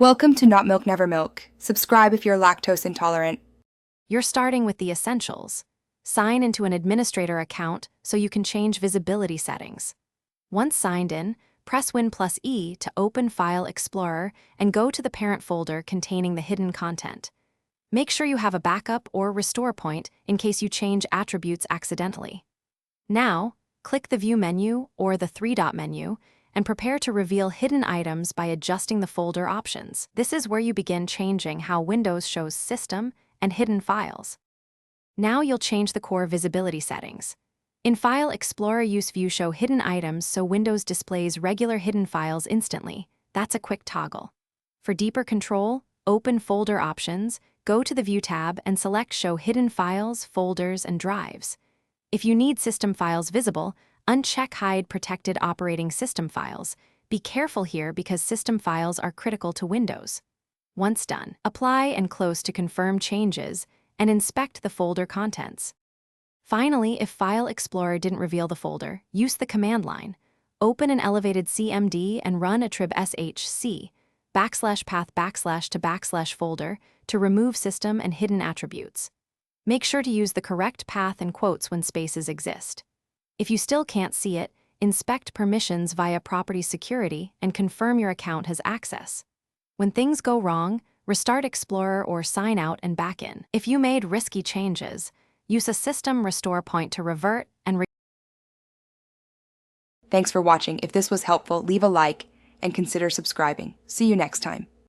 Welcome to Not Milk Never Milk. Subscribe if you're lactose intolerant. You're starting with the essentials. Sign into an administrator account so you can change visibility settings. Once signed in, press Win+E to open File Explorer and go to the parent folder containing the hidden content. Make sure you have a backup or restore point in case you change attributes accidentally. Now, click the View menu or the three-dot menu and prepare to reveal hidden items by adjusting the folder options. This is where you begin changing how Windows shows system and hidden files. Now you'll change the core visibility settings. In File Explorer, use View Show Hidden Items so Windows displays regular hidden files instantly. That's a quick toggle. For deeper control, open Folder Options, go to the View tab and select Show Hidden Files, Folders, and Drives. If you need system files visible, uncheck Hide Protected Operating System Files. Be careful here because system files are critical to Windows. Once done, apply and close to confirm changes and inspect the folder contents. Finally, if File Explorer didn't reveal the folder, use the command line. Open an elevated CMD and run attrib shc /path / to /folder to remove system and hidden attributes. Make sure to use the correct path and quotes when spaces exist. If you still can't see it, inspect permissions via Property Security and confirm your account has access. When things go wrong, restart Explorer or sign out and back in. If you made risky changes, use a system restore point to revert and Thanks for watching. If this was helpful, leave a like and consider subscribing. See you next time.